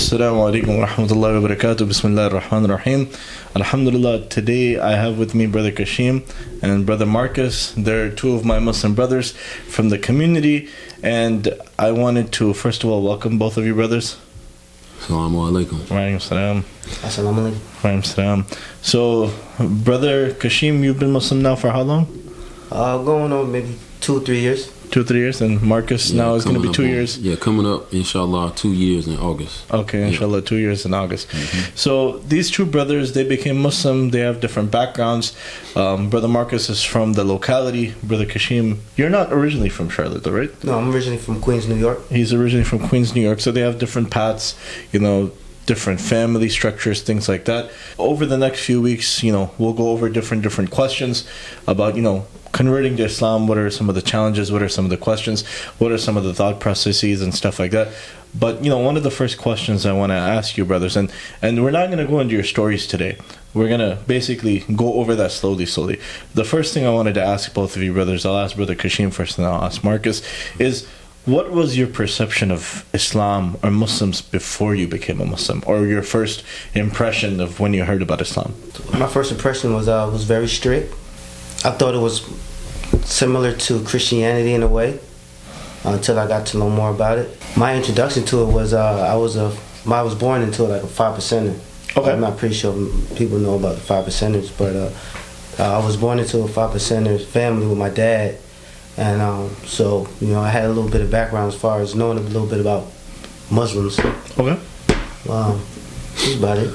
Assalamu alaikum wa rahmatullahi wa barakatuh. Bismillah ar-Rahman ar-Rahim. Alhamdulillah, today I have with me Brother Kashim and Brother Marcus. They're two of my Muslim brothers from the community, and I wanted to first of all welcome both of you brothers. Assalamu alaikum. Wa alaikum salam. Assalamu alaikum. Wa alaikum salam. So, Brother Kashim, you've been Muslim now for how long? Going on maybe 2-3 years. 2-3 years, and Marcus now is going to be 2 years. Yeah, coming up, inshallah, 2 years in August. Okay, inshallah, 2 years in August. So these two brothers, they became Muslim. They have different backgrounds. Brother Marcus is from the locality. Brother Kashim, you're not originally from Charlotte, though, right? No, I'm originally from Queens, New York. He's originally from Queens, New York. So they have different paths, different family structures, things like that. Over the next few weeks, we'll go over different questions about, converting to Islam. What are some of the challenges? What are some of the questions? What are some of the thought processes and stuff like that? But, one of the first questions I want to ask you, brothers, and we're not going to go into your stories today. We're going to basically go over that slowly. The first thing I wanted to ask both of you, brothers, I'll ask Brother Kashim first and I'll ask Marcus, is what was your perception of Islam or Muslims before you became a Muslim, or your first impression of when you heard about Islam? My first impression was very strict. I thought it was similar to Christianity in a way until I got to know more about it. My introduction to it was I was born into like a 5%er. Okay. I'm not pretty sure people know about the 5%ers, but I was born into a 5%er family with my dad, and so I had a little bit of background as far as knowing a little bit about Muslims. Okay. That's about it.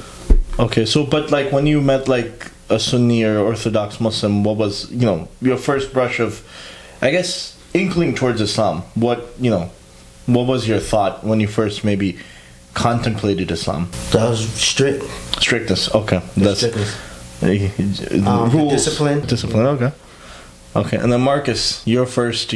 Okay, so but like when you met like a Sunni or Orthodox Muslim, what was your first brush of, I guess, inkling towards Islam? What was your thought when you first maybe contemplated Islam? That was strict. Strictness. Okay, that's Strictness. Rules. Discipline. Okay, and then Marcus, your first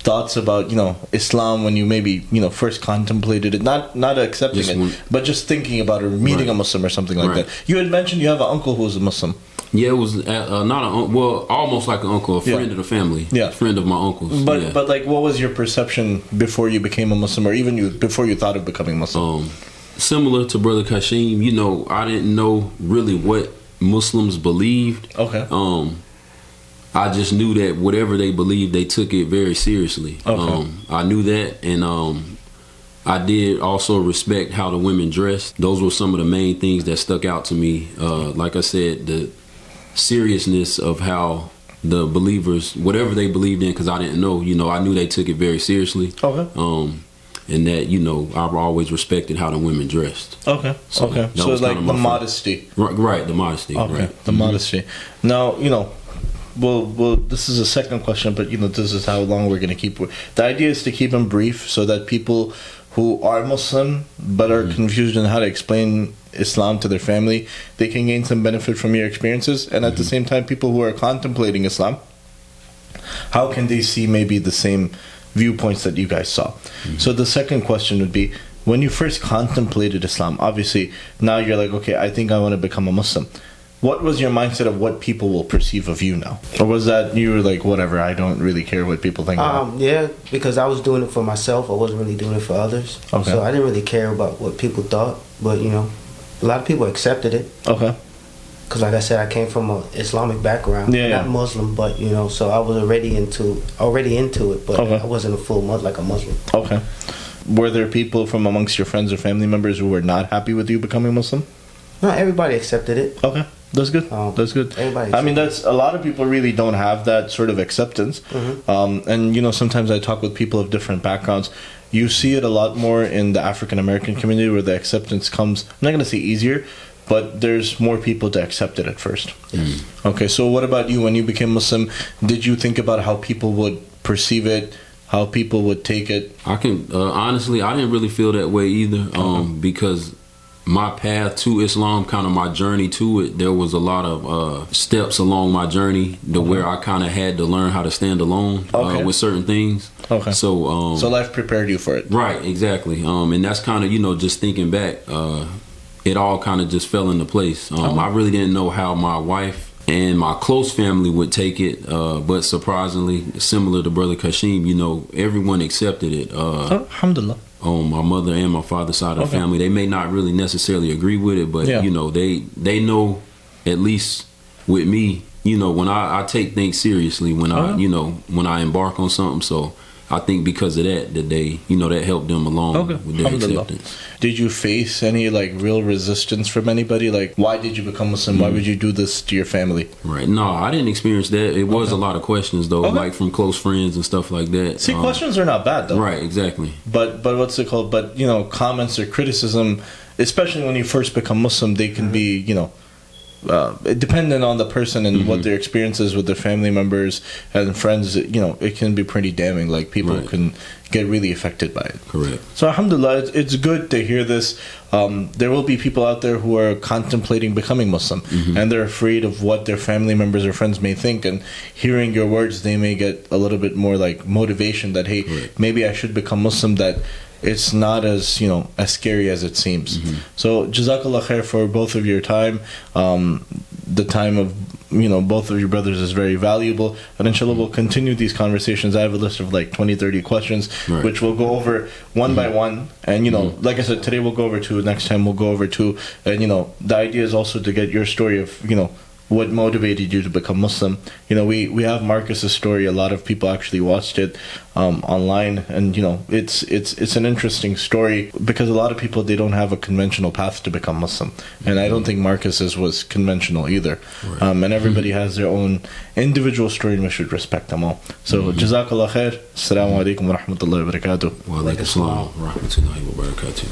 thoughts about Islam when you maybe first contemplated it, not accepting it, but just thinking about it or meeting a Muslim or something like that. You had mentioned you have an uncle who was a Muslim. Yeah, it was almost like an uncle, a friend of the family. Yeah, friend of my uncle's. But like, what was your perception before you became a Muslim, or even before you thought of becoming Muslim? Similar to Brother Kashim, I didn't know really what Muslims believed. Okay. I just knew that whatever they believed, they took it very seriously. Okay. I knew that, and I did also respect how the women dressed. Those were some of the main things that stuck out to me. Like I said, the seriousness of how the believers, whatever they believed in, because I didn't know, I knew they took it very seriously. Okay. And that, I've always respected how the women dressed. Okay. So like the modesty. Right, the modesty. Okay. Right. The modesty. Now, well, this is a second question, but this is how long we're going to keep. The idea is to keep them brief so that people who are Muslim but are confused on how to explain Islam to their family, they can gain some benefit from your experiences. And at the same time, people who are contemplating Islam, how can they see maybe the same viewpoints that you guys saw? So the second question would be, when you first contemplated Islam, obviously now you're like, okay, I think I want to become a Muslim. What was your mindset of what people will perceive of you now? Or was that you were like, whatever, I don't really care what people think about? Yeah, because I was doing it for myself. I wasn't really doing it for others. Okay. So I didn't really care about what people thought. But, a lot of people accepted it. Okay. Because like I said, I came from an Islamic background. Not Muslim, but, so I was already into it. But I wasn't a full Muslim. Okay. Were there people from amongst your friends or family members who were not happy with you becoming Muslim? No, everybody accepted it. Okay. That's good. That's good. I mean, that's a lot of people really don't have that sort of acceptance. And sometimes I talk with people of different backgrounds. You see it a lot more in the African American community where the acceptance comes, I'm not going to say easier, but there's more people to accept it at first. Okay, so what about you? When you became Muslim, did you think about how people would perceive it, how people would take it? I can honestly, I didn't really feel that way either, because my path to Islam, kind of my journey to it, there was a lot of steps along my journey to where I kind of had to learn how to stand alone with certain things. Okay. So life prepared you for it. Right, exactly. And that's kind of, just thinking back, it all kind of just fell into place. I really didn't know how my wife and my close family would take it, but surprisingly, similar to Brother Kashim, everyone accepted it. Alhamdulillah. on my mother and my father's side of the Okay. family. They may not really necessarily agree with it, but Yeah. you know, they know, at least with me, you know, when I take things seriously, when I, you know, when I embark on something. So I think because of that they, you know, that helped them along with their Alhamdulillah. acceptance. Did you face any like real resistance from anybody? Like, why did you become Muslim? Why would you do this to your family? Right. No, I didn't experience that. It was a lot of questions though, Okay. like from close friends and stuff like that. See, questions are not bad though. Right, exactly. But what's it called? But you know, comments or criticism, especially when you first become Muslim, they can be, you know, dependent on the person and what their experience is with their family members and friends. You know, it can be pretty damning. Like people Right. can get really affected by it. Correct. So alhamdulillah, it's good to hear this. There will be people out there who are contemplating becoming Muslim and they're afraid of what their family members or friends may think, and hearing your words, they may get a little bit more like motivation that, hey, Correct. maybe I should become Muslim, that it's not as, you know, as scary as it seems. So jazakallah khair for both of your time. The time of, you know, both of your brothers is very valuable, and inshallah we'll continue these conversations. I have a list of like 20-30 questions, Right. which we'll go over one by one, and you know, like I said, today we'll go over two, next time we'll go over two, and you know, the idea is also to get your story of, you know, what motivated you to become Muslim. You know, we have Marcus's story. A lot of people actually watched it online, and you know, it's an interesting story because a lot of people, they don't have a conventional path to become Muslim, and I don't think Marcus's was conventional either. And everybody has their own individual story, and we should respect them all. So jazakallah khair. Assalamu alaikum wa rahmatullahi wa barakatuh. Wa alaikum assalam wa rahmatullahi wa barakatuh.